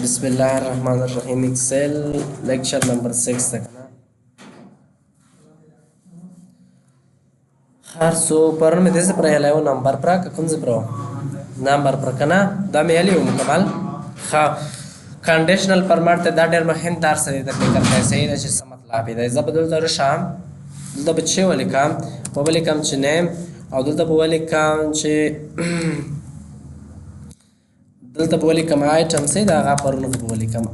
बिस्मिल्लाहिर्रहमानिर्रहीम Excel lecture number 6 तक ना हर सो पर में देसे पर याला नंबर पर का कुंज ब्रो नंबर पर कना दा में याली मुकमल खा कंडीशनल पर मारते दा डेर महन तार से तक करता है सही है जिसका मतलब है इذا بدل दर शाम दल बच्चे वाले काम वो वाले काम च नेम और दल तब वाले काम च دلته په ولي کوم آیټم سي دا هغه پرونه په ولي کوم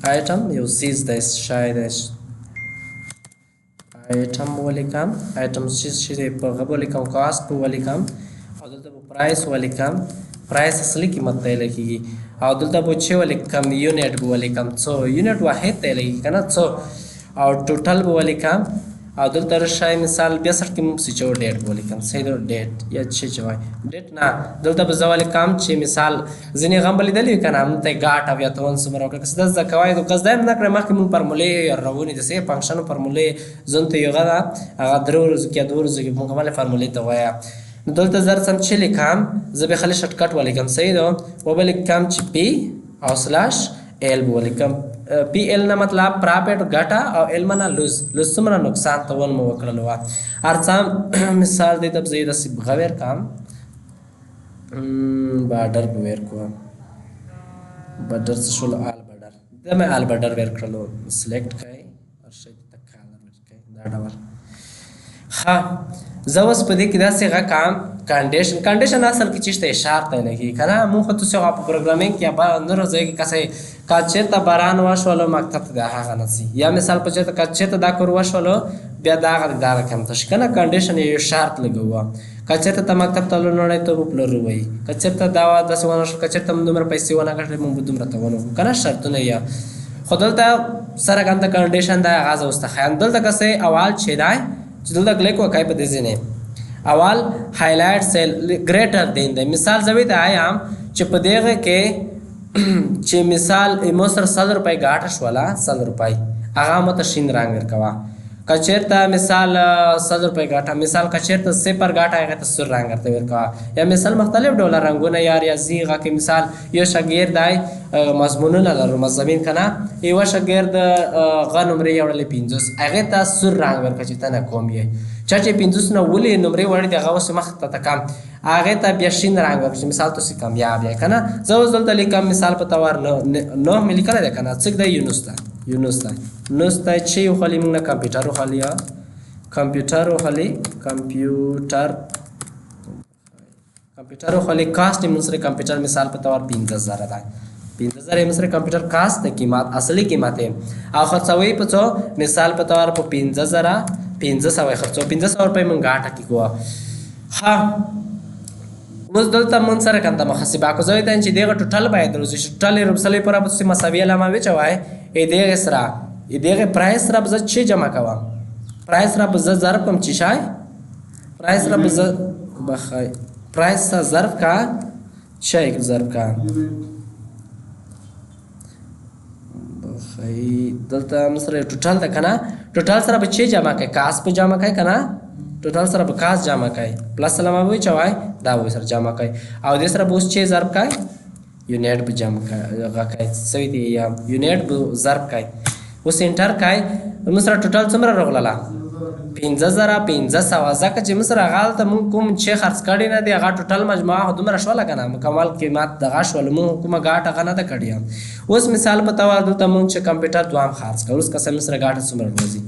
آیټم یو سیز د شاید آیټم ولي کوم آیټم چیز شي په هغه ولي کوم کاست په ولي کوم او دلته په پرایس ولي کوم پرایس اصلي قیمت ته لګي او دلته په چې ولي کوم یونټ په ولي کوم څو یونټ واحد ته لګي کنه څو او ټوټل په ولي کوم او دلته راشي مثال 62 کې موږ څه ډیټ بولې کوم سیده ډیټ یا څه چوي ډیټ نه دلته په ځوال کام چې مثال ځنی غم بلې دلی کنه هم ته غاټ او یا تون سمره وکړه کس د قواعد او قصدایم نه کړم مخکې موږ فرمولې راونی د سه فنکشن فرمولې زنته یو غدا هغه درو ورځې کې دوه ورځې کې مکمل فرمولې ته وایا دلته زر سم چې لیکم زبې خلی شارټ کټ ولیکم سیده وبل کام چې پی او سلاش ال ولیکم پی ال نه مطلب پراپټ ګټه او ال منا لوز څومره نقصان ته ول مو وکړلو ارڅام مثال دې تب زید سی غویر کام بارډر ویر کو بارډر څه شول آل بارډر دا مې آل بارډر ویر کړلو سلیکټ کړئ او شي ته کالر ویر کړئ دا ډول ها زوس په دې کې دا څنګه کام کنډیشن اصل کې چیشته اشاره ته لګي کنه موږ ته څنګه په پروګرامینګ کې با نور ځای کې کسه کچته باران واشولو مکتب ته هغه نسی یا مثال په چته کچته دا کور واشولو بیا دا کم تش کنه کنډیشن یو شرط لګوا کچته ته مکتب ته لونه ته په لور وای کچته دا د سونه شو کچته دومره پیسې ونه کړې موږ دومره ته ونه کنه شرطونه یا خدلته سره کنده کنډیشن دا غاز واست خیندل د کسه اول چیدای چې دلته کلیک وکای په دې ځینې اول هایلایټ سیل ګریټر دین دی مثال زوی ته آیام چې په دغه کې چې مثال مو سره 100 روپۍ غاټه شولا 100 روپۍ هغه مت شین رنگ ورکوا کچیرته مثال 100 روپۍ غاټه مثال کچیرته صفر غاټه هغه ته سور رنگ ورته ورکوا یا مثال مختلف ډول رنگونه یا ریاضیغه کې مثال یو شاګرد دی مضمونونه لرو مضامین کنه یو شاګرد غ نمرې وړلې 50 هغه ته سور رنگ ورکړي چې تنه کوم یې چاچې 50 نه ولې نمرې وړي دغه اوس مخ ته کم هغه ته بیا شین رنگ ورکړي مثال تاسو کامیاب یې کنه زو دلته لیکم مثال په توار نو ملي کړه ده کنه څنګه دی یونس چې یو خلی موږ کمپیوټر خلی کمپیوټر خلی کاست موږ سره کمپیوټر مثال په توار 15000 ده 15000 موږ سره کمپیوټر کاست د قیمت اصلي قیمت او خرڅوي په څو مثال په توار په 15000 خرڅو 15000 روپۍ موږ غاټه کې کوه ها اوس دلته من سره کنده محاسبه کو زوی ته چې دغه ټوټل باید روزي ټوټل ربسلې پر په مساوي علامه وچوي ا دغه سره دغه پرایس را بز چې جمع کوم پرایس را بز ضرب کوم چې شای پرایس را بز بخای پرایس سره ضرب کا شای ضرب کا بخای دلته مسره ټوټل ده کنه ټوټل سره به چې جمع کوي کاس په جمع کوي کنه ټوټل سره به کاس جمع کوي پلس علامه وي چوي دا وي سره جمع کوي او دې سره به اوس چې ضرب کوي یونټ به جمع کوي سوي دی یا یونټ به ضرب کوي اوس انټر کوي مسره ټوټل څومره راغله 15500 ځکه چې مسره غال ته مونږ کوم چې خرڅ کړی نه دی هغه ټوټل مجموعه دومره شوله کنه مکمل قیمت دغه شول مونږ کومه غاټه غنه ده کړی اوس مثال په توادو ته مونږ چې کمپیوټر دوام خرڅ کړو اوس کسه مسره غاټه څومره راځي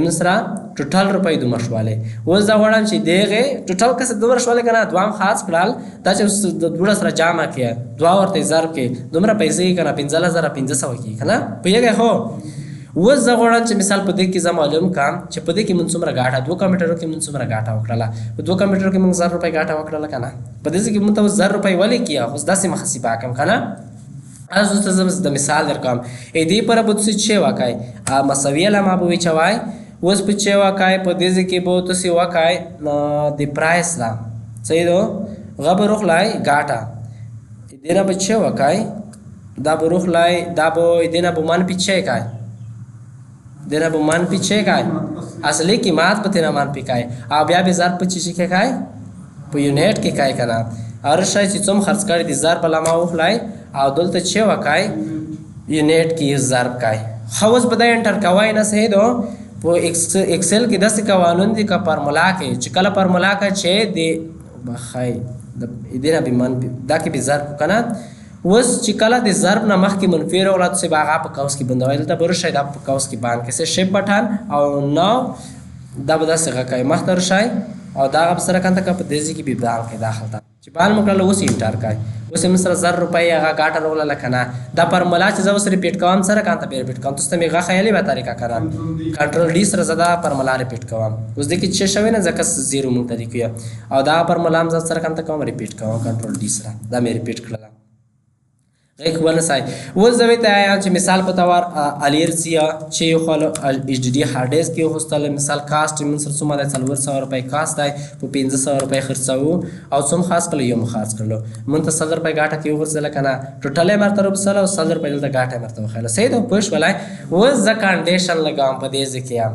مسره ټوټل روپۍ دومره شواله اوس دا وړم چې دغه ټوټل کسه دومره شواله کنه دوام خاص کړل دا چې د دوړه سره جامع کړه دوا ورته ضرب کې دومره پیسې کنه 15500 کې کنه پیګه هو اوس دا وړم چې مثال په دې کې زما معلوم کام چې په دې کې من څومره غاټه دوه کمپیوټرو کې من څومره غاټه وکړه په دوه کمپیوټرو کې من 1000 روپۍ غاټه وکړه کنه په دې کې من ته 1000 روپۍ ولې کیه اوس داسې محاسبه کوم کنه از اوس د مثال درکم ا دې پر بوت چې وکای مساوي علامه به چوي اوس په چې وکای په دې کې به تاسو وکای د پرایس لا صحیح دو غب روخلای غاټا دینه به چې وکای دا به روخلای دا به دینه به مان پیچې کای دینه به مان پیچې کای اصلي قیمت په تینا مان پکای او بیا به 1025 کې کای په یونټ کې کای کنه هر شی چې څوم خرڅ کړی د ضرب په لامه وخلای او دلته چې وکای یونیټ کې ضرب کای. خو اوس به دا انټر کوای نه صحیح دو په ایکسل کې داسې قوانون دي که فارمولا کې چې کله فارمولا کې چې د بخای د دې نه به منفي دا کې به ضرب کنه. اوس چې کله د ضرب نه مخکې منفي راوړه څه به هغه په قوس کې بندوي دلته به راشئ دا په قوس کې باندې کې شیپ بټن او نو دا به داسې غکای مخ ته راشئ او دا به سره کنده که په دې ځای کې به بان کې داخل تا چې بان مو کړل اوس انټر کای. اوس هم سره 1000 روپۍ هغه ګاټه راوړله که نه دا فارمولا چې زه اوس ریپیټ کوم سره کانته به ریپیټ کوم تاسو ته مې هغه خیالي به طریقه کړه کنټرول ډي سره زه دا فارمولا ریپیټ کوم. اوس دې کې چې شوی نه ځکه 0 مونږ ته لیکو او دا فارمولا هم زه سره کانته کوم ریپیټ کوم کنټرول ډي سره دا مې ریپیټ کړله. غیق ونسای اوس زه ته آیام چې مثال په تور الیرسیا چې یو خل ایچ ډي هارد ډیسک کې هوستل مثال کاست من سره څومره د 400 روپۍ کاست دی په 1500 روپۍ خرڅو او څوم خاص کړل یو خاص کړلو مونږ ته 100 روپۍ ګاټه کې ورسله کنه ټوټل مرته رسله او 100 روپۍ دلته ګاټه مرته وخاله صحیح ده پوښ ولای اوس ز کنډیشن لګام په دې ځکه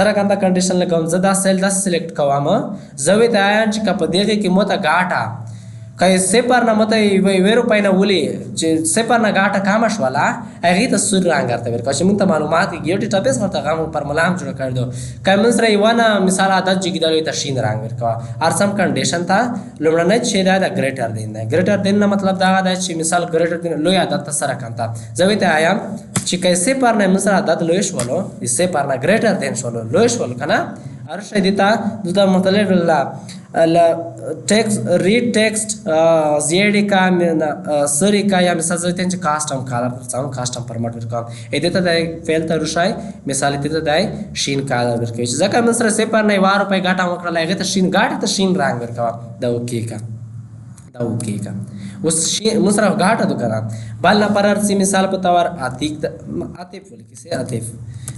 سره کنده کنډیشن لګام زه دا سیل دا سلیکټ کوم زه وی ته آیام چې په دې کې مو ته ګاټه که صفر نه مته 2 روپۍ نه ولي چې صفر نه ګاټه کم شوله هغې ته سور رنګ ورته ورکړه چې مونږ ته معلومات یو ډیټابیس ورته هغه مونږ فارمولا هم جوړه کړی دو که مونږ سره یوه نه مثال عدد جګېدلی ته شین رنګ ورکوه هر سم کنډیشن ته لومړنی چې دی د ګریټر دین دی ګریټر دین نه مطلب دا دی چې مثال ګریټر دین لوی عدد ته سره کنته زه وی ته آیم چې که صفر نه مونږ سره عدد لوی شولو د صفر نه ګریټر دین شولو لوی شولو که نه هر شی دیتا دلته مختلف टेक्स्ट रीड टेक्स्ट زیړی کا سری کا یا مثال زه ته کاستم کالر ورڅم کاستم فارمټ ورکوم ا دې ته د فعل ته راشي مثال دې ته د شین کالر ورکوي چې ځکه من سره صفر نه 2 روپۍ ګاټه وکړه هغه ته شین ګاټه ته شین رنګ ورکوه دا اوکې کا اوس من سره ګاټه دوکره بل نه پر ارسي مثال په تور عتیق عاطف ولیکي سي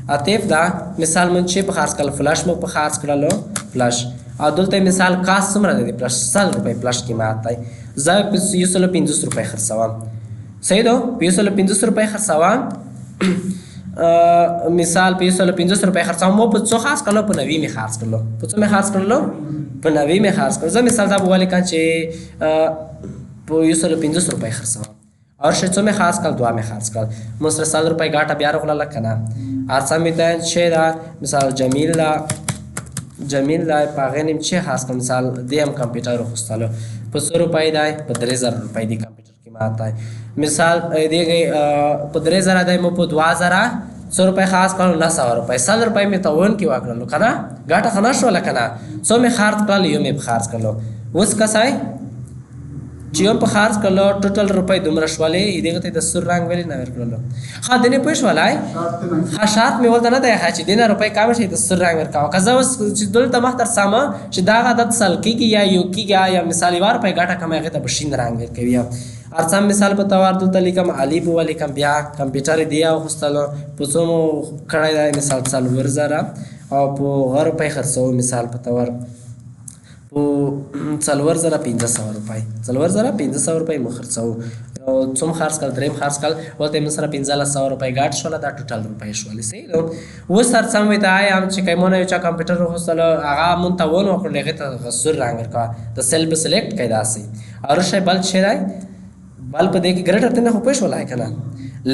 عاطف دا مثال من چې په خاص کله فلاش مو په خاص کړلو فلاش او دلته مثال کاست څومره دی پلس 100 روپۍ پلس قیمت دی زه 150 روپۍ خرڅوم صحیح ده 150 روپۍ خرڅوم مثال 150 روپۍ خرڅوم مو په څو خاص کړلو په 90 می خرڅ کړلو په څو می خرڅ کړلو په 90 می خرڅ کړلو زه مثال دا ولیکم چې په 150 روپۍ خرڅوم اور څه څو می خرڅ کړل 2 می خرڅ کړل مو سره 100 روپۍ ګاټه بیا راغله کنه ارڅم می ته چې دا مثال جمیل لای پاغه نیم چې خاص کړ مثال دیم کمپیوټر خوستلو په 100 روپۍ دی په 3000 روپۍ دی کمپیوټر قیمت دی مثال دیږي په 3000 دی مو په 2000 100 روپۍ خاص کړل 900 روپۍ 100 روپۍ می ته ون کې واکړلو کنه ګاټه خنه شو لکنه څو می خرڅ کړل یو می خرڅ کړلو اوس کسای چې یو په خرڅ کړلو ټوټل روپۍ دومره شولې دغه ته د سور رنګ ویلې نه ورکړلو ها دنه پوښ ولای ها شرط می ولته نه دی چې دینه روپۍ کم شي د سور رنګ ورکاو که زه اوس چې دلته مختر سامه چې دا عادت سل کیږي یا یو کیږي یا مثال وار په ګټه کمه هغه ته بشین رنګ ورکوي ارڅم مثال په توار دلته لیکم علی بو ولیکم بیا کمپیوټر دی او خستلو په څومو کړای دی مثال 4 زره او په غیر په خرڅو مثال په توار څلور زره 1500 روپۍ مو خرڅو او څوم خرڅ کړل دریم خرڅ کړل ولته موږ سره 1500 روپۍ ګاټ شول دا ټوټل روپۍ شول صحیح نو اوس هر څم وي ته آیم چې کومونه یو چا کمپیوټر وخصله هغه مونږ ته ونه وکړل هغه ته غسر رنګ ورکا د سیل به سلیکټ کړئ داسې اور شی بل شی دی بل په دې کې ګریټر ته نه خو پېښ ولای کنه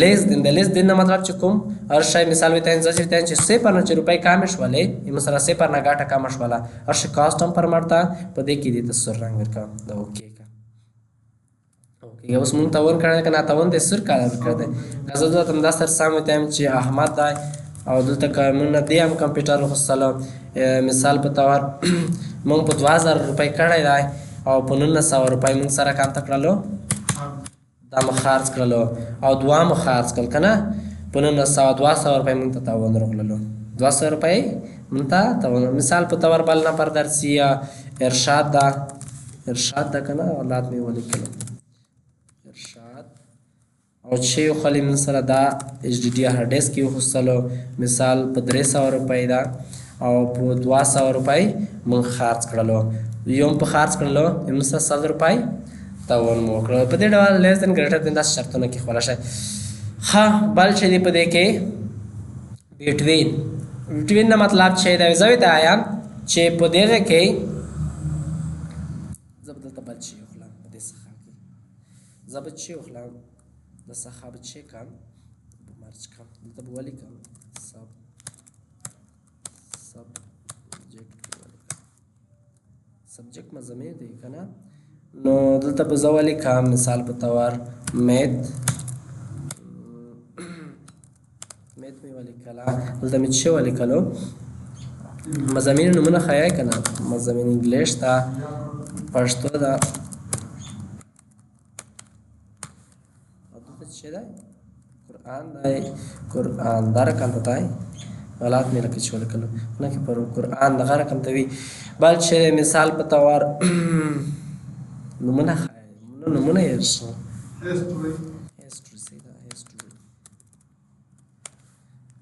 لیس دین د لیس دین نه مطلب چې کوم هر شی مثال وي ته ځکه چې سه پر نه روپۍ کم شولې یم سره سه پر نه ګاټه کم شوله هر شی کاستم پر مرتا په دې کې دې تصور رنګ ورکا دا اوکې اوکې اوس مونږ ته ور کړل کنه ته ون دې سر کار ورکړ دې غزه ته تم دا سر سم ته چې احمد دی او دلته کوم نه دی هم کمپیوټر وخصله مثال په تور مونږ په 2000 روپۍ کړای دی او په 900 روپۍ مونږ سره کام تکړلو دا مخارج کړلو او دوه مخارج کړل کنه په 200 روپۍ مونږ ته تاوان راغللو 200 روپۍ مونږ ته تاوان مثال په تور بل نه پر درسي ارشاد دا کنه اولاد می ولیکلو ارشاد او چې یو خلی من سره دا ایچ ډي ډي هارد ډیسک یو خصلو مثال په 300 روپۍ دا او په 200 روپۍ مونږ خرڅ کړلو یوم په خرڅ کړلو یم سره 100 روپۍ تاون مو کړو په دې ډول لیس دین ګریټر دین دا شرطونه کې خلاص شي ها بل چې په دې کې بټوین نه مطلب چې دا زوی ته آیا چې په دې کې زبردست بل شي خلاص په دې زه به چې وخلم د څخه به چې کم مرچ کم دلته به ولیکم سبجیکټ مضمون دی که نه نو دلته به زه ولیکم مثال په طور میت مې ولیکله دلته مې چې ولیکلو مضامین نومونه ښایي که نه مضامین انګلیش ده پښتو ده او دلته چې دی قرآن دی قرآن دا رقم ته دی غلط مې لکه چې ولیکلو نه کې پر قرآن دغه رقم ته وي بل چې مثال په طور نومونه ښایي نومونه یې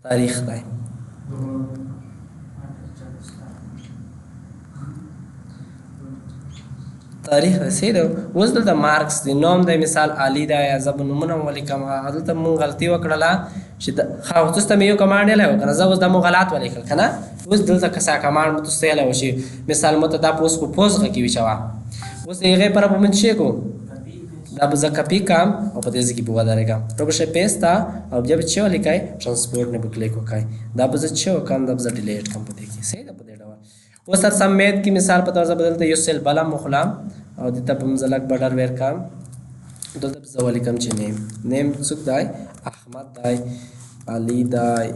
تاریخ دی تاریخ دی صحیح دی اوس دلته مارکس دی نوم دی مثال علی دی یا زه به نومونه ولیکم دلته مونږ غلطي وکړله چې ښه اوس ته مې یو کمانډ یلی و که نه زه اوس دا مو غلط ولیکل که نه اوس دلته که څه کمانډ مو تاسو یلی و چې مثال مو ته دا په اوس په پوز غږ کې وچوه اوس د هغې پره به مونږ چې کو دا به زه کپي کړم او په دې ځای کې به ودرېږم نو به شی پیسټ ده او بیا به چې ولیکئ ټرانسپورټ نه به کلیک وکړئ دا به زه چې وکړم دا به زه ډیلیټ کړم په دې کې صحیح ده په دې ډول اوس هر څه میت کې مثال په طور زه به دلته یو سیل بل هم وخلم او دلته به زه لږ بډر ویر کړم دلته به زه ولیکم چې نیم څوک دی احمد دی علي دی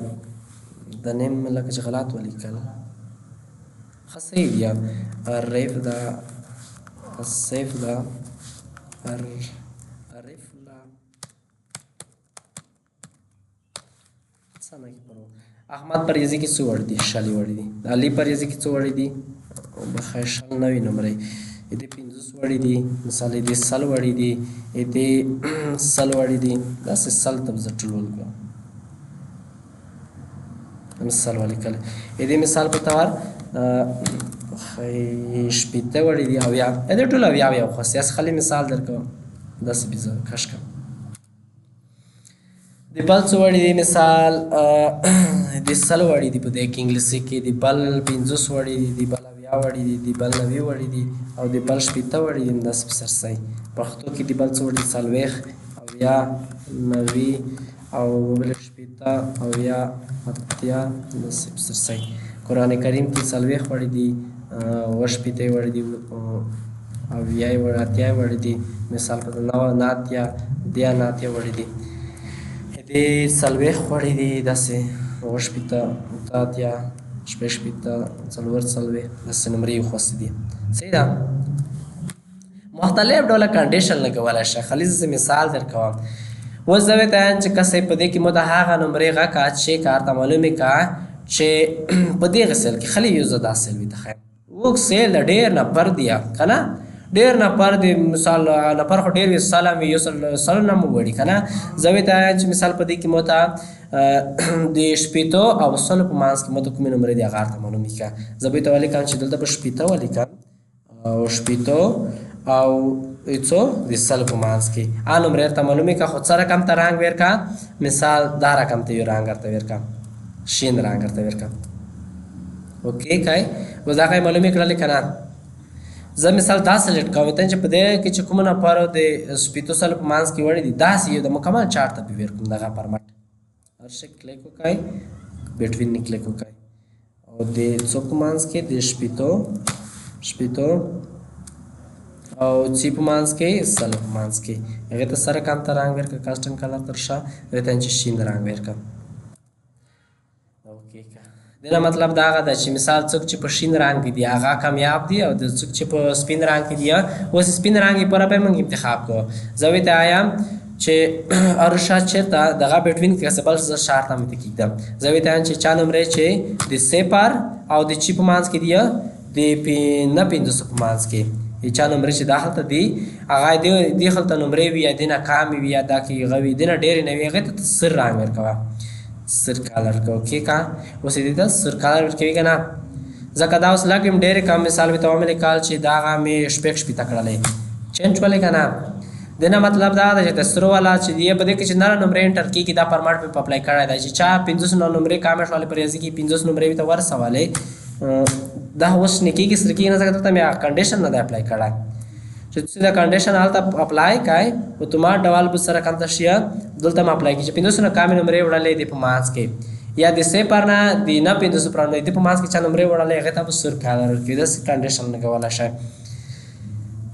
د نیم لکه چې غلط ولیکل ښه صحیح دی ریف ده سیف ده احمد پر یزي کې څو وړ دي شلي وړ دي علي پر یزي کې څو وړ دي بخیر شل نوي نمرې دې 50 وړ دي مثال دې سل وړ دي دې سل وړ دي دا سل تب زټول کو مثال ولیکل دې مثال په تور شپېته وړ دي او یا دې ټول او یا خو سیاس خالي مثال درکوم داسې بيزه کش کړم د بل څو وړي دي مثال د سل وړي دي په دې کې انګلیسي کې د بل 50 وړي دي د بل 90 وړي دي د بل 90 وړي دي او د بل 70 وړي دي داسې په سرسای پښتو کې د بل څو وړي سلويخ او یا 90 او بل 70 او یا اتیا داسې په سرسای قران کریم کې سلويخ وړي دي او 70 وړي دي او یا اتیا وړي دي مثال په ناتیا دیا ناتیا وړي دي دې سلويخ وړي دي داسې وشپېته اتیا شپېته څلور څلوېښت داسې نمرې خوستې دي صحیح ده مختلف ډوله کنډیشن لګولی شئ خالي زه مثال درکوم اوس زه ورته وایم چې کسې په دې کې مو د هغه نمرې غږ کا چې کار ته معلومې کا چې په دغه سیل کې خالي یو زه دا سیل وي ته ښیم اوږد سیل د ډېر نفر دی که نه ډېر نفر دی مثال نفر خو ډېر وي سل هم وي یو سل نه مو وړي که نه زه ورته وایم چې مثال په دې کې مو ته د شپېتو او سلو په منځ کې مو ته کومې نمرې دي هغه ورته معلومې کړه زه به ورته ولیکم چې دلته به شپېته ولیکم او شپېتو او څو د سلو په منځ کې هغه نمرې ورته معلومې کړه خو څه رقم ته رنګ ویر کړه مثال دا رقم ته یو رنګ ورته ویر کړه شین رنګ ورته ویر کړه اوکې کای اوس دا کای معلومې کړلې که نه زه مثال دا سلیکټ کوم ته چې په دې کې چې کومه نفر د شپېتو سلو په منځ کې وړي دي داسې یو د مکمل چارټ ته به ویر کوم دغه پرمټ هر شی کلیک وکړئ بټوین نه کلیک وکړئ او د څو په منځ کې د شپېتو او څي په منځ کې سلو په منځ کې هغې ته سره کم ته رنګ ورکړه کاسټم کلر تر شا هغې ته چې شین رنګ ورکړه دنه مطلب دا هغه ده چې مثال څوک چې په شین رنګ کې دي هغه کامیاب دي او د څوک چې په سپین رنګ کې دي اوس سپین رنګ یې پوره به موږ انتخاب کوو زه ورته وایم چې هر شا چېرته دغه بټوین کې څه بل څه شارټ هم ورته کېږدم زه ورته وایم چې چا نمرې چې د صفر او د چې په منځ کې دي د نه 500 په منځ کې چا نمرې چې دا هلته دي هغه دې هلته نمرې وي یا دې نه کامې وي یا دا کې هغه وي دې نه ډېرې نه وي هغې ته سر رنګ ورکوه سر کالر کو اوکې کا اوس دې ته سر کالر ورکوي که نه ځکه دا اوس لږ ډېرې کم مثال ورته ومې لیکل چې دا هغه مې شپږ شپېته کړلی چینج ولې که نه د نه مطلب دا ده چې د سرو والا چې دی په دې کې چې نره نمرې انټر کېږي دا پرمټ مې په اپلای کړی دی چې چا 500 نمرې کامې شولې په ریاضي کې 500 نمرې ورته ورسولې دا اوس نه کېږي سره کېږي نه ځکه دلته مې کنډیشن نه دی اپلای کړی چې تاسو دا کنډیشن حالت اپلای کای اتومات ډول به سره کوم تشیا دلته ما اپلای کی چې 500 کام نمبر وړلې دی په ماس کې یا د سه پرنا دی نه 500 پرنا دی په ماس کې چې نمبر وړلې هغه ته سر کالر کې د کنډیشن نه کولا شي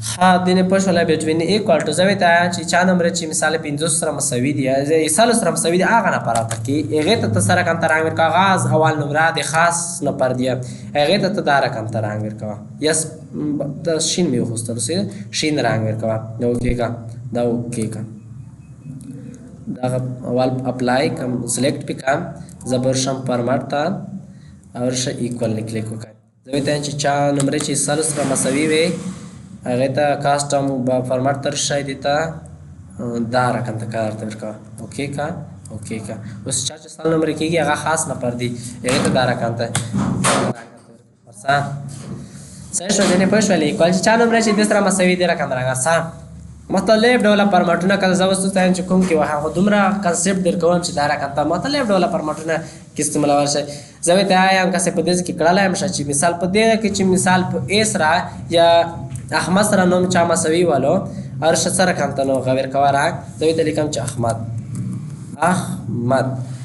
ها دینه په شوله بټوین ایکوال ټو زوی ته چې چا نمبر چې مثال 500 سره مساوي دی یا مثال سره مساوي دی هغه نه پراته کې هغه ته سره کوم ترانګ ور کاغذ اول نمبر د خاص نه پر دی هغه ته دار کوم ترانګ ور کا یس د شین می خوستل سي شین رنگ ور کا دا اوکې کا دا اول اپلای کوم سلیکټ پکام زبر شم فارمټ تا اور ش ایکوال نه کلیک وکړه زوی ته چې چا نمبر چې مثال سره مساوي وي هغه ته کاستم با فارمټ تر شای دیتا دا رقم ته کار تر کا اوکې کا اوس چا چې سال نمبر کېږي هغه خاص نه پر دی هغه ته دا رقم ته ورسا صحیح شو دنه پښ ولې کول چې چا نمبر چې د سره مساوي دی رقم راغسا مطلب ډول فارمټونه کله زوستو ته چې کوم کې واه دومره کنسپټ در کوم چې دا رقم ته مطلب ډول فارمټونه کې استعمال ورشي زوی ته آیم کسه په دې کې کړه لایم چې مثال په دې کې چې مثال په اسرا یا احمد سره نوم چا مساوي والو اور ش سره کوم ته نو غویر کوارا زوی ته لیکم چې احمد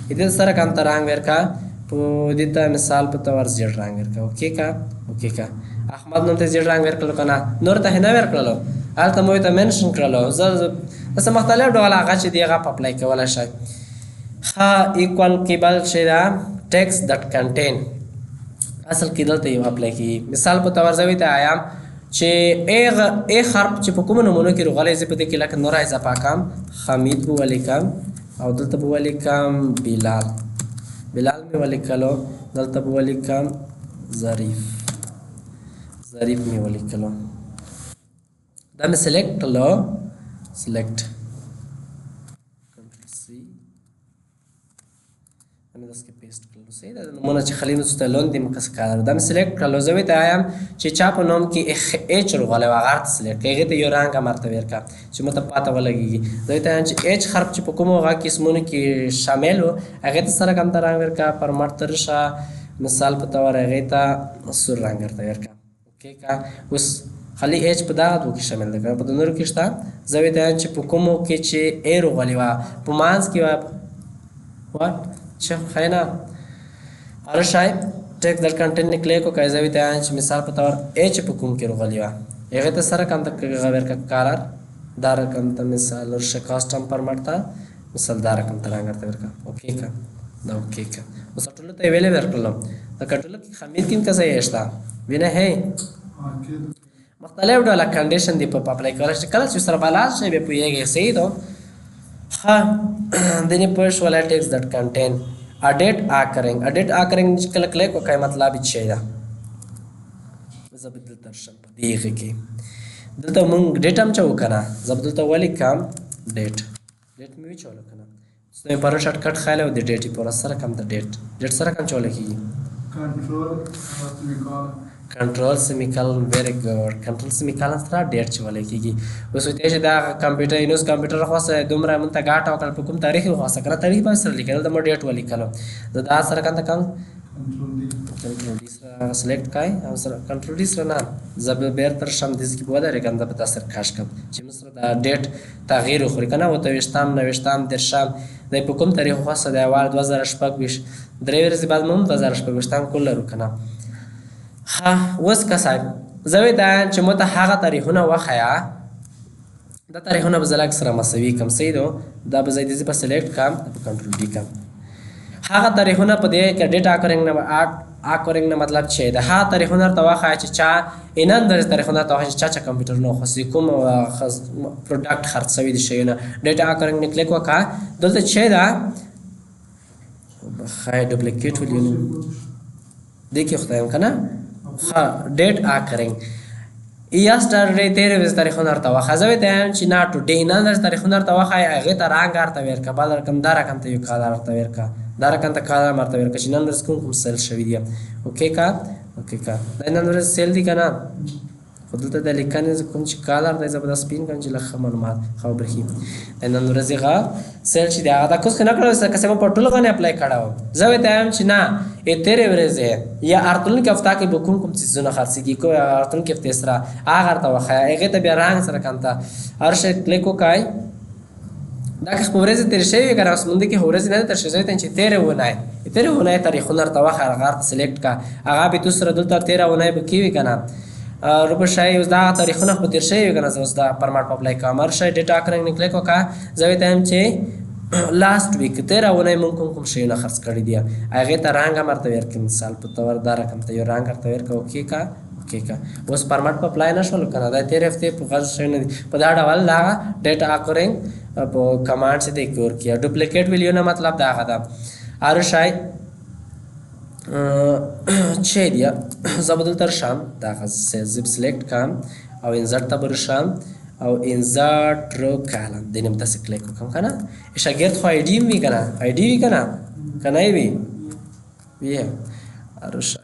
دې سره کوم ته رنگ ورکا په دې ته مثال په تور زیړ رنگ ورکا اوکې کا احمد نوم ته زیړ رنگ ورکړل کنه نور ته نه ورکړلو البته مو ته منشن کړلو زه مختلف ډول هغه چې دیغه اپلای کولای شي ها ایکوال کیبل چې دا ټیکس دټ کنټین اصل کې دلته یو اپلای کی مثال په تور زوی ته آیام چې ای حرف چې په کوم نمونه کې راغلی زه په دې کې لکه نور اضافه کم حمید بو ولیکم او دلته بو ولیکم بلال می ولیکلو دلته بو ولیکم ظریف می ولیکلو دا مې سلیکټ لو سلیکټ کنټرول سی انا داس کې پیسټ کړل سي دا نمونه چې خلیل ست لون دې مکس کار دا مې سلیکټ کړل زوی ته آیم چې چا په نوم کې اچ رغله واغار سلیکټ کېږي ته یو رنګ مرته ورکا چې مته پاته ولګي زوی ته چې اچ حرف چې په کومه غا کې اسمونه کې شامل وو هغه ته سره کوم رنګ ورکا پر مرته رشه مثال په تور هغه ته سور رنګ ورته ورکا اوکې کا اوس خالی اچ په دا دوه کې شامل ده په نورو کې شته زوی ته چې په کومو کې چې ای رغلی وا په مانس کې وا چې خینا ارشای ټیک در کنټینټ نه کلیک وکړئ زوی ته چې مثال په تور اچ په کوم کې رغلی وا هغه ته سره کوم تک غویر کا کارر دار کوم ته مثال ور ش کاستم پرمټ تا مثال دار کوم ترنګ ورته ورکا اوکې کا دا اوکې کا اوس ټول ته ویلې ورکړم دا کټل کې خمیر کین کا صحیح اشتا وینه هي مختلف ډول کنډیشن دی په اپلای کولای شي کله چې سره بالانس شي به پوهیږي صحیح ده ها دنه پرش ولا ټیکس دټ کنټین اډیټ اکرنګ کله کلیک وکای مطلب یې ده زبدل ترشم په دیغه کې دلته مونږ ډیټ هم چو کنه زبدل ته ولی کم ډیټ مې چول کنه سمه پر شارټ کټ خاله د ډیټ پر سره کم د ډیټ سره کم چول کیږي کنټرول سیمیکالن ویری ګډ کنټرول سیمیکالن سره ډیټ چول کیږي اوس ته چې دا کمپیوټر اینوس کمپیوټر خاصه دومره مونته غاټ او په کوم تاریخ خاصه کړه تاریخ به سره لیکل د مو ډیټ ولیکلو دا سره کم کنټرول ډی سره سلیکټ کای او سره کنټرول ډی سره نه زب بیر تر شم د ځکه په ودا رګنده په تاثیر کاش کم چې مسره دا ډیټ تغییر خوري کنه او ته وشتام درشم د په کوم تاریخ خاصه د اوار 2025 درې ورځې بعد مون 2025 کول لرو کنه ها وس کسای زوی دا چې مته هغه تاریخونه وخیا دا تاریخونه به زلک سره مساوي کم سیدو دا به زیدې په سلیکټ کم په کنټرول ډی کم هغه تاریخونه په دې کې ډیټا اکورنګ نه مطلب چې دا ها تاریخونه ته واخا چې چا انن در تاریخونه ته چې چا کمپیوټر نو خاصی کوم پروډکټ خرڅوي دي شيونه ډیټا اکورنګ نه کلیک وکا دلته چې دا خای ډوپلیکیټ ولیو دیکھو خدایم کنه ها ډیټ اکورنګ یا سټارټ تیرې وز تاریخونه ارته واخا زوی ته چې نا ټو ډے نه در تاریخونه ارته واخا هغه ته رنگ ارته ورکا بل رقم دار رقم ته یو کال ارته ورکا دار رقم ته کال ارته ورکا چې نن رس کوم سیل شوی دی اوکې کا دا نن ورځ سیل دی کنه خو دلته د لیکنې کوم چې کالر دی زه به دا سپین کړم چې لږ ښه معلومات ښه وبرېښي د نن ورځې هغه سیل چې دی هغه دا کوس خو نه کړی کسې ما په ټولو باندې اپلای کړی و زه ورته وایم چې نه تېرې ورځې یا راتلونکې هفته کې به کوم څیزونه خرڅېږي کوم راتلونکې هفتې سره هغه ورته وښایه هغې ته بیا رنګ سره کم ته هر شی کلیک وکړئ دا که په ورځې تېرې شوي وي که نه اوس مونده کې خو ورځې نه دي تېرې شوي زه ته چې تېرې اونۍ تاریخونه ورته وښایه هغه ورته سلیکټ کړه هغه به تو سره دلته تېره اونۍ به کې وي که نه روبه شای اوس دا تاریخونه خو تېر شوي وي که نه زه اوس دا پرمټ په اپلای کوم هر شی ډیټا کرنګ نه کلیک وکړه زه ورته وایم چې لاست ویک تېره اونۍ مونږ کوم شیونه خرڅ کړي دي هغې ته رنګ هم ورته ورکړي مثال په طور دا رقم ته یو رنګ ورته ورکړه اوکې که اوس پرمټ په اپلای نه شولو که نه دا تېرې هفتې په غږ شوي نه دي په دا ډول دا ډیټا کرنګ په کمانډ چې دی کې ورکړي ډوپلیکیټ ویلیو نه مطلب دا هغه ده هر شی چې دی زه به دلته رشم دغه زب سلیکټ کړم او انزرټ ته به رشم او انزرټ رو کالم دې نه به داسې کلیک وکړم که نه شاګرد خو آی ډي هم وي که نه آی ډي وي که نه که نه وي وي هر شی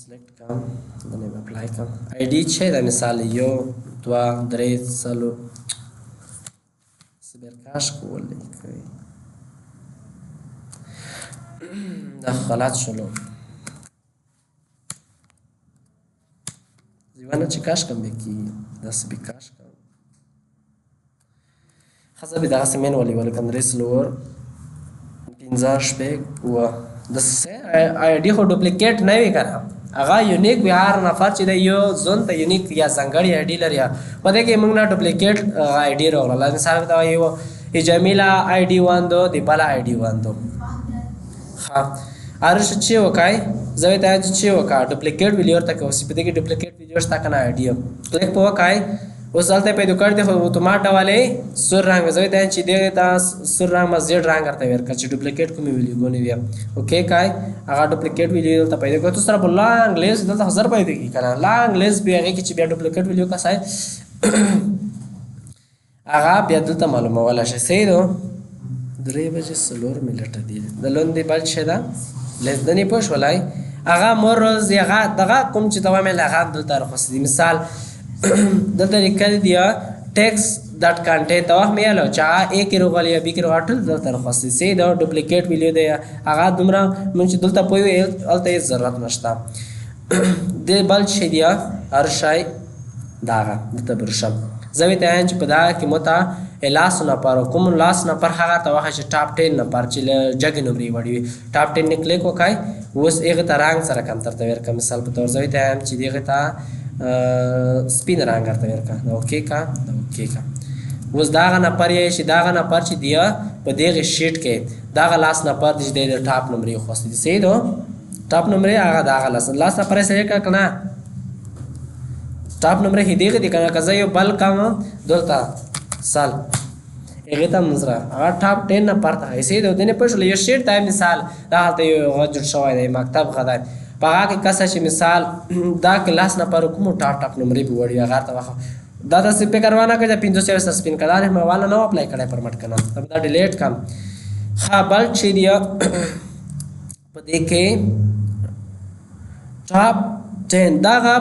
سلیکټ کړم باندې به اپلای کړم آی ډي چې دا مثال 1 2 3 څلور سبرکاش کولی کوي دا خلات شلو زیوانه چې کاش کم بکی داسې به کاش کم ښځه به دغسې مینولي ولکه درې څلور پنځه شپږ اووه داسې آی ډي خو ډوپلیکیټ نه وي که نه هغه یونیک وي هر نفر چې دی یو ځون ته یونیک یا ځانګړې آی ډي لري په دې کې موږ نه ډوپلیکیټ آی ډي راغله مثال ته وایو جمیله آی ډي واندو د بله آی ډي واندو ښه هر شی چې وکړئ زه ورته وایم چې وکړه ډوپلیکیټ ویلیو ورته کوي په دې کې ډوپلیکیټ ویلیو شته که نه آی ډي کلیک په وکړئ اوس هلته پیدا کړی دی خو اتومات ډول یې سور رنګ زه ورته وایم چې دې ته سور رنګ ما زیډ رنګ ورته ورکړه چې ډوپلیکیټ کومې ویلیوګانې وي اوکې کوئ هغه ډوپلیکیټ ویلیو دلته پیدا کړئ تو سره به لانګ لیست دلته خو زر پیدا کېږي که نه لانګ لیست بیا هغې کې چې بیا ډوپلیکیټ ویلیو کسای هغه بیا دلته معلومولی شي صحیح ده 3 بجې 4 منټه دي د لوندې بل شی ده لیست دنې پوه شولی هغه مورز هغه دغه کوم چې ته وایم هغه دلته راخوستي دي مثال دلته لیکل دي ټیکس دټ کانټینټ ته وخت میاله چې هغه A کې راغلی یا B کې راغلی ټول دلته راخوستي صحیح ده ډوپلیکیټ ویلیو دی هغه دومره مونږ چې دلته پوه یو هلته هېڅ ضرورت نشته د بل شی دی هر شی دغه دلته به رشم زه ورته وایم چې په دغه کې مو ته لاس نفر کوم لاس نفر هغه ته وښایه چې ټاپ 10 نفر چې له جګې نمرې وړي وي ټاپ 10 نه کلیک وکړئ اوس هغې ته رنګ سره کمتر ته ورکړه مثال په طور زه ورته وایم چې دغې ته سپین رنګ ورته ورکړه دا اوکې که دا اوکې که اوس دغه نفر یې چې دغه نفر چې دی په دغې شیټ کې دغه لاس نفر دی چې دی د ټاپ نمرې خوستې دي صحیح ده ټاپ نمرې هغه دغه لاس نفر یې سلیکټ کړه که نه ټاپ نمرې هې دغې دي که نه که زه یو بل کم دلته سال هغې ته مزره هغه ټاپ 10 نفر ته ښایي صحیح ده دې نه پوه شولو یو شیټ ته مثال دا هلته یو هغه جوړ شوی دی مکتب ښه دی په هغه کې کسه چې مثال دا کې لاس نفر کومو ټاپ نمرې به وړي هغه ته وښه دا داسې فکر ونه کړه چې 500 سره سپین کړه دا نه مواله نه اپلای کړی پرمټ که نه دا ډیلیټ کړم ښه بل چې دی په دې کې ټاپ 10 دغه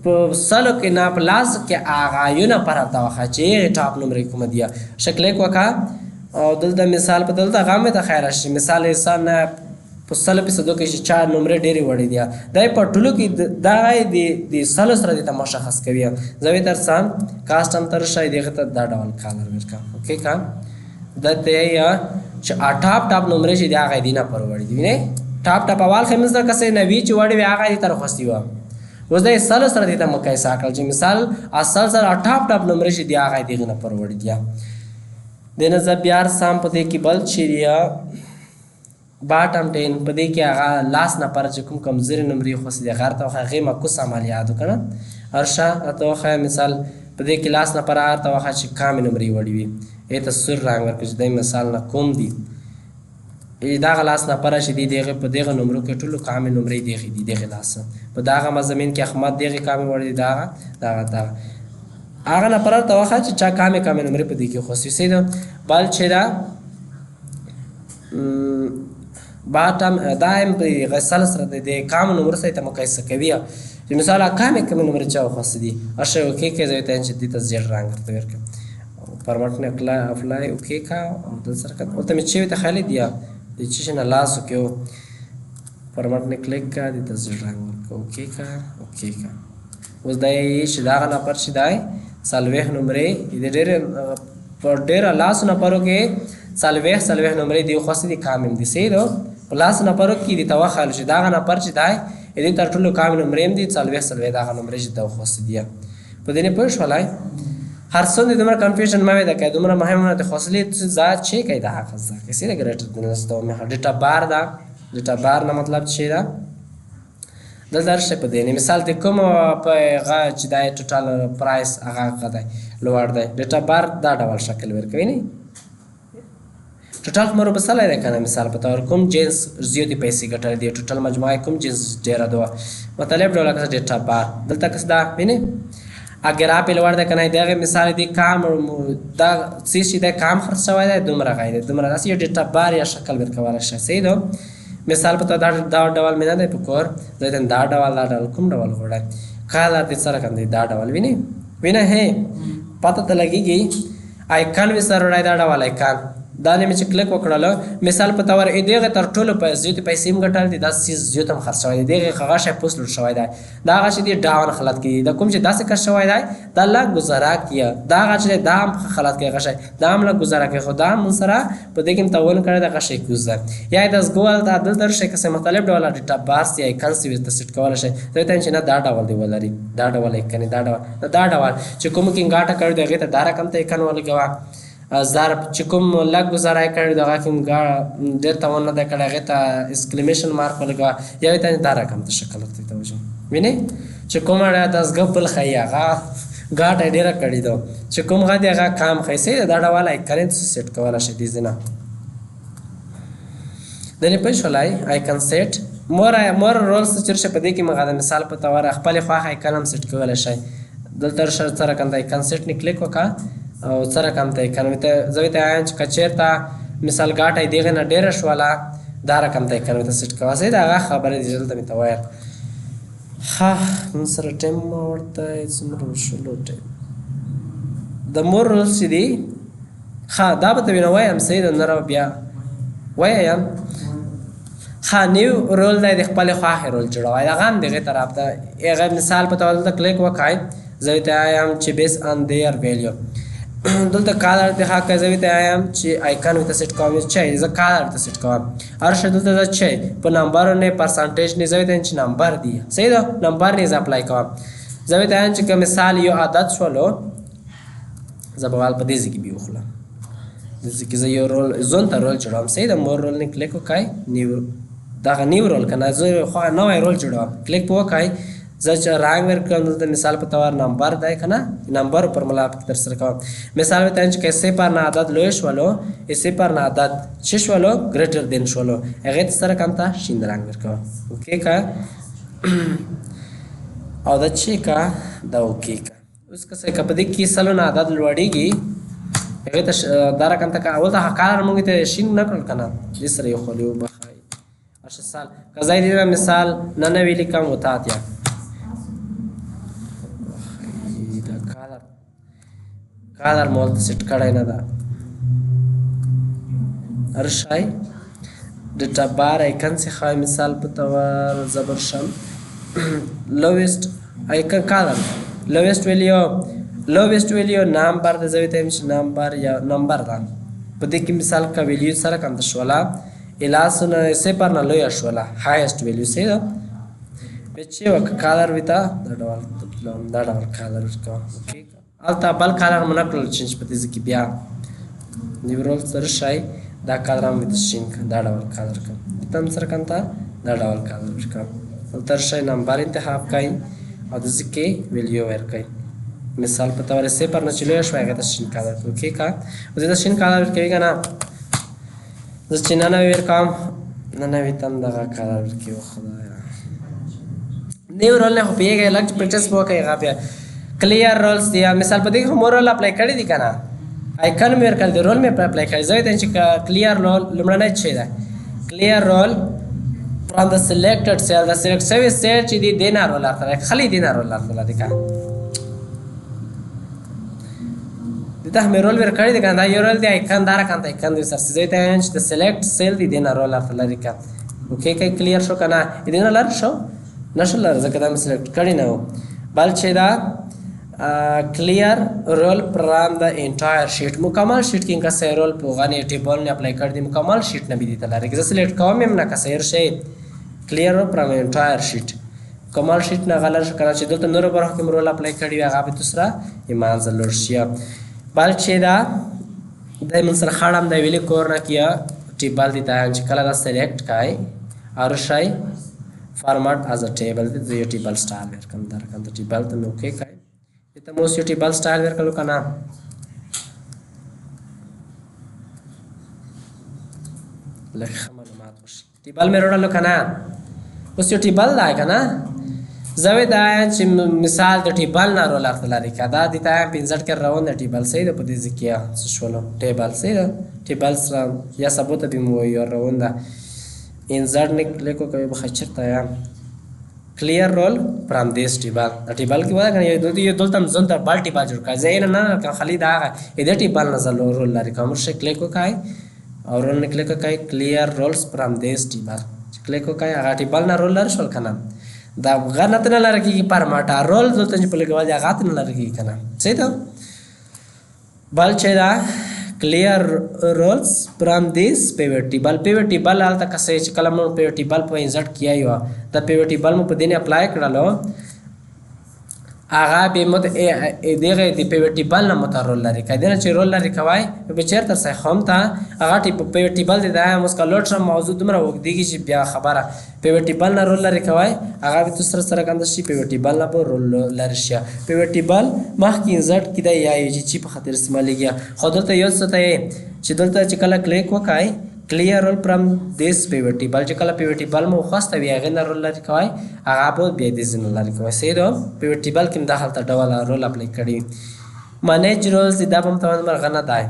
په سلو کې نه په لاس کې هغه یو نفر ورته وښایه چې ټاپ نمرې کومه دي ښه کلیک وکړه او دلته مثال په دلته هغه مې ته خیر راشي مثال انسان په 100% کې چې 4 نمرې ډېرې وړې دي دا یې په ټولو کې دغه یې د 100 سره دې ته مشخص کوي زه یې درسم کاسټم ته راشئ دغې ته دا ډول کالر ورکړه اوکې که دلته یې چې ټاپ نمرې چې دي هغه یې دې نفر وړې دي وینئ ټاپ اول ښه مې زده کسې نوي چې وړې وي هغه یې دې ته راخوستي وه اوس دا یې 100 سره دې ته مقایسه کړل چې مثال 100 سره ټاپ نمرې چې دي هغه یې دغې نفر وړې دي دې نه زه بیا رسم په دې کې بل چې دی باټم 10 په دې کې هغه لاس نفر چې کوم کمزوري نمرې خوستې دي هغه ته وښایه هغې معکوس عملیات که نه هرشه ته وښایه مثال په دې کې لاس نفر هغه ته وښایه چې کامې نمرې وړې وي هغې ته سور رنګ ورکړه چې دی مثال نه کوم دي دغه لاس نفره چې دي دغې په دغه نمرو کې ټولو کامې نمرې دغې دي دغې لاس په دغه مضمین کې احمد دغې کامې وړې دي دغه هغه نفر ته وښایه چې چا کامې نمرې په دې کې خوستې صحیح ده بل چې ده باټم دا هم په غسل سره د کام نمبر سره ته مقایسه کوي چې مثال کام کوم نمبر چا خاص دي اشي اوکې کې زوی ته چې دې ته زیړ رنگ ورته ورکړم پرمټ نه اپلای اوکې کا د سره کته ته مې چې ته خالي دی د چې نه لاس وکيو پرمټ نه کلیک کا دې ته زیړ رنگ ورکړ اوکې کا اوس دا یې چې دا نه پر شي دای سالوه نمبرې دې ډېر پر ډېر لاس نه پرو کې سالوه نمبرې دی خاص دي کامل دي سي دو پلاس نه پرو کې دي توه خال شي دا نه پر شي دای دې تر ټولو کامل نمبرې دي سالوه دا نمبرې چې دا خاص دي په دې نه پوه شولای هر څو دې دمر کنفیوژن ما وې دا کې دمر مهمه ده خاصلې ذات چې کې دا حق ځکه چې سره ګرټ د نستو مه ډیټا بار دا ډیټا بار نه مطلب چې دا د درشه په دې مثال ته کوم په غا چې دا ټوټال پرایس هغه غدا لوړ دی ډیټا بار دا ډول شکل ورکوي نه ټوټال مر بساله ده کنه مثال په تور کوم جنس زیاتې پیسې ګټل دي ټوټال مجموعه کوم جنس ډیر ده مطلب ډول کې ډیټا بار دلته کس دا ویني اگر آپ لوړ ده کنه دغه مثال دی کام دا چې دا کام خرڅ شوی دی دومره غیر دومره داسې ډیټا بار یا شکل ورکول شي صحیح ده مثال په دا ډول مینه ده په کور زه دا ډول کوم ډول وړه کاله د سره کنده دا ډول وینه هه پته ته لګیږي آیکن وسره وړای دا ډول آیکن دا نه چې کلیک وکړل مثال په تور دغه تر ټولو په زیات پیسې مګټل دي دا سیس زیات هم خرڅ شوی دی دغه غاښه پوسټ شوی دی دا غاښه دی ډاون خلط کی دا کوم چې داسې کار شوی دی دا لا گزاره کیه دا غاښه دا هم خلط کی غاښه دا هم لا گزاره کی خدا من سره په دې کې متول کړی دا غاښه کوزه یا د زګول دا دل در شي که مختلف ډول ډیټا بارس یا کنسیو ته سیټ کول شي زه ته چې نه دا ډول دی ولري دا ډول کني دا ډول چې کوم کې غاټه کړی دغه ته دا رقم ته کن ولګوا ضرب چې کوم لږ گزاره کړی دغه کوم ډېر تاونه ده کړی هغې ته اسکلیمیشن مارک ولګوه یا یې ته دا رقم ته شکل ورته وجه وینې چې کومه داسګه بل ښایي هغه ګاټه یې ډېره کړې ده چې کوم غه دی هغه کام ښایي صحیح ده دا ډول آیکن سیټ کولی شئ دې ځینه دنې پوه شولای آیکن سیټ مور رولز چې چېرته په دې کې موږ د مثال په طور خپلې خواښه آیکن هم سیټ کولی شئ دلته سره کنده آیکن سیټ نه کلیک وکړه او سره کم ته کنه ته زوی ته چې کچیرته مثال غاټه دیغه نه ډیره شواله دا رقم ته کنه ته سیټ کواسه دا خبره دي دلته می ته وایم ها نن سره ټیم ورته څومره شلو ټیم د مور رولز دي ها دا به ته وایم سید نر بیا وایم ها نیو رول د خپل خواهی رول جوړوي دا غم دغه طرف ته هغه مثال په تول ته کلیک وکای زوی ته ایم چې بیس ان دیر ویلیو دلته کالر ته حق زوی ته ایم چې آیکن ته سیټ کوم چې زه کالر ته سیټ کوم ارشد ته چې په نمبر نه پرسنټیج نه زوی ته چې نمبر دی صحیح ده نمبر نه اپلای کوم زوی ته چې مثال یو عادت شولو زبوال په دې ځکه بیوخله ځکه زه یو رول زون ته رول جوړوم صحیح ده مور رول نه کلیک وکای نیو دا نیو رول کنه زه خو نوې رول جوړوم کلیک وکای زه چې رنګ ورکړم دلته مثال په تور نمبر دی کنه نمبر پر ملاب تر سره کوم مثال ته چې کیسه پر نه عدد لوی شولو ایسه پر نه عدد چې شولو ګریټر دین شولو هغه سره کوم ته شین رنګ ورکوم اوکې کا او دا چې کا دا اوکې کا اوس که څه کپدې کې سلو نه عدد لوړیږي هغه ته دا رقم ته اول ته حقار موږ ته شین نه کړل کنه دې سره یو خلیو بخای ارش سال کزای دې مثال نه ویلی کم وتاتیا کالر مول ته سیټ کړای نه ده ارشای ډیټا بار آیکن څخه مثال په تور زبر شم لویسټ آیکن کالر لویسټ ویلیو نمبر د زوی ته چې نمبر یا نمبر ده په دې کې مثال کا ویلیو سره کوم د شولا الاسونه سه پر نه لوی شولا هایست ویلیو سه ده بچي وک کالر وتا دا ډول کالر کو اوکې البته بل کالر منکل چینج پته ځکه بیا نیورال سره شای دا کالر هم د شین دا ډول کالر کوم تم سره کنتا دا ډول کالر وکم تر شای نمبر انتخاب کای او د ځکه ویلیو ورکای مثال په تور سه پر نه چلو شوی هغه د شین کالر اوکې کا د شین کالر کوي کنه د چینه نه ورکم نه ویتم دغه کالر کوي خدایا نیورال نه پیګه لګ پریکټس وکای غابیا کلیر رولز دی مثال په دې کې مور رول اپلای کړی دي کنه آیکن مې ورکړل دی رول مې اپلای کړی زه ته چې کلیر رول لمړنۍ شي ده clear roll from the selected cell. The select service cell چې دی دینا رول ارته خلی دینا رول ارته دی کا دته مې رول ور کړی دی کنه یو رول دی ایکن دار کنه ایکن دی سر سیزه ته چې the select cell دی دینا رول ارته لري کا اوکې کای کلیر شو کنه دینا لر شو نشل لر ځکه دا مې سلیکټ کړی نه بل چې دا clear roll from the entire sheet مکمل شیٹ کې کا سه رول په غنی ټیبل نه اپلای کړ دی مکمل شیٹ نه بي دي تلاره کې سلیکټ کوم هم نه کا سیر شي clear roll from entire sheet کمال شیٹ نه غلر شو کنه چې دلته نور برخه کې رول اپلای کړی هغه به دوسرا ایمان زلور شي بل چې دا د من سره خړم د ویلي کور نه کیا ټیبل دی ته چې کله دا سلیکټ کای اور شای فارمټ از ا ټیبل دی ټیبل سټایل ورکم در کوم ټیبل ته نو کې کای ته مو سی ټیبل سټایل ورکلو کنه لکه معلومات وشي ټیبل مې وروړلو کنه اوس یو ټیبل دی کنه زوی دا چې مثال د ټیبل نه رول ارته لري کدا د تا 65 کې روان د ټیبل سي د پدې ځکه څه شولو ټیبل سي ټیبل سره یا ثبوت به مو یو روان دا انزر نه لیکو کوي بخچرته یا clear roll from this table the table की वजह ये दो तम जोन तर बाल टिबल जुड़ का ज़ैन ना का खाली दा इधर टिबल नजर रोल लारी का मुझे क्लिक को काय और रोल निकले को काय clear rolls from this table click को काय आगा टिबल ना रोल लार शोल खाना दा गनत ना लार की पर माटा रोल जो तंज पले के वजह आगा ना लार की खाना सही तो बाल चेदा clear rolls from this pivot table आल तक से कलम pivot table पर इंसर्ट किया हुआ द pivot table में पदेने अप्लाई करा लो आगा बे मत ए देगे द pivot table ना मत रोल लारी का देना चे रोल लारी कवाई बेचेर तर से हम था आगा pivot table दे दाया उसका लोड शम मौजूद मरा वो दिगी जी बिया खबरा pivot table ना रोल लारी कवाई आगा भी दूसरा सर का अंदर शी pivot table ना पर रोल लारी शिया pivot table माह की इंसर्ट किदा या ये जी पर खातिर इस्तेमाल किया खुद तो ये सोता है चिदलता चिकला क्लिक Waqai clear roll from this pivot table चिकला pivot table में उखास्त भी आगे ना रोल लारी कवाई आगा बहुत भी ऐसे जिन लारी कवाई सही दो pivot table किम दाखल ता डवाला रोल अप्लाई करी manage roles इदा बम तमान मर गना दाए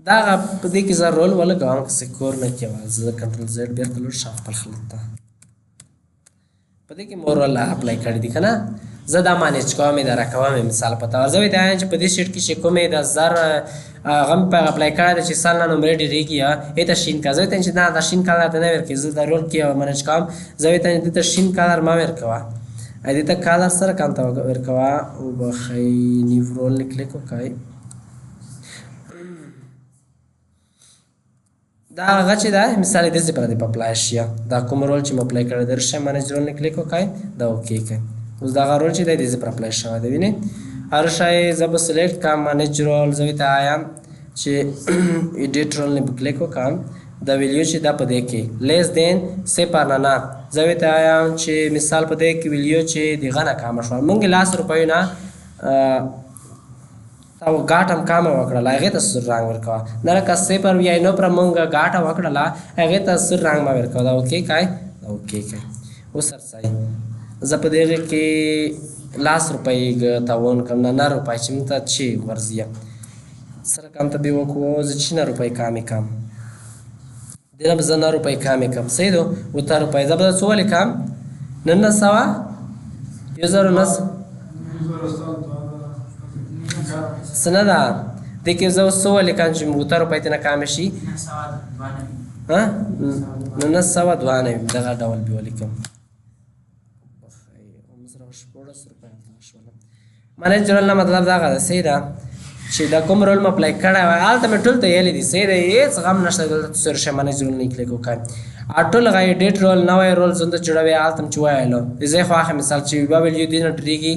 दा आप देख इज़ा रोल वाला गांव से कोर न किया वाला कंट्रोल Z बेर तलुर शाफ पर खलता पता कि मोर वाला अप्लाई करी दिखा ना ज़्यादा मैनेज को में दरा कवा में मिसाल पता और जब इतना है जो पदी शीट की शेको में 10,000 गम पर अप्लाई करा तो चिसाल ना नंबर डी किया ये तो शीन का जब इतना चिन्ना तो शीन का ना तो नहीं वर्क इज़ रोल किया मैनेज काम जब इतना तो शीन का दर मार कवा ऐसे तो का दर सर काम तो वर्क कवा वो बखाई न्यू रोल निकले को काई दा गच्ची दा मिसाल इधर पर दे अप्लाई शिया दा कुमरोल चिम अप्लाई कर दे रशा मैनेज रोल निकले को काई दा ओके काई उस दागा रोल ची दे पर अप्लाई शवा दे विने हर शाय जब सिलेक्ट काम मैनेज रोल जब इतना आया ची एडिट रोल ने बुकले को काम द वैल्यू ची दा पदे के लेस देन से पाना ना जब इतना आया ची मिसाल पदे की वैल्यू ची दिखाना काम शवा मंगे लास्ट रुपये ना ताव गाट हम काम वकड़ा ला एगे तस्सुर रंग वर्कवा नरा का से पर भी आई नो पर मंगा गाट वकड़ा ला एगे तस्सुर रंग मा वर्कवा दा ओके काय वो सर सही जपदेगे के लास्ट रुपये तावन कम ना रुपये चिमता ची वर्जिया सर काम तभी वो को जिचना रुपये काम देना बजना रुपये काम सही दो उतार रुपये जब सोवाले काम नन्ना सवा यूजर नस सनदा देखिए जब सोवाले काम चिम उतार रुपये तना काम शी हाँ नन्ना सवा द्वाने दगा डावल भी वाली कम मैंने जोल ना मतलब दागा सही दा शीदा कोम रोल में अप्लाई करा है आल तो मैं टूल तो ये ली सही दा ये सगाम नशा गल तो सुरक्षा मैंने जोल निकले को का आटो लगाए डेट रोल नवा रोल जोंदो जुड़ा हुआ आल तुम चुआ है लो इसे ख्वाह मिसाल ची बाबल यू दिन ट्रीगी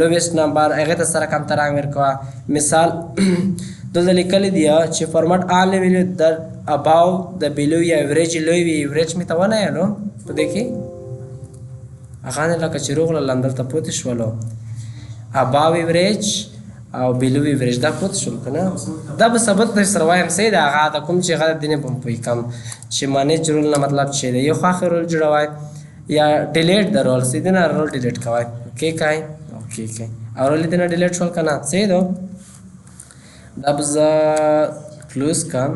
लोवेस्ट नंबर अगर तो सारा काम तरांग मेरे को मिसाल दल निकल दिया ची format all level the above the below या एवरेज लो एवरेज में तो ना है लो तो देखिए अखाने लगा चिरोग लंदर तपोते शवालो above average او below average دا پوت شول کنه دا به ثبت د سروایم سي دا هغه د کوم چې غلط دینه بم پوي کم چې معنی جوړل نه مطلب چې دی یو خاخ رول جوړوي یا ډیلیټ د رول سي دنه رول ډیلیټ کوي اوکې کای اوکې کای او رول دنه ډیلیټ شول کنه سي دا به ز کلوز کم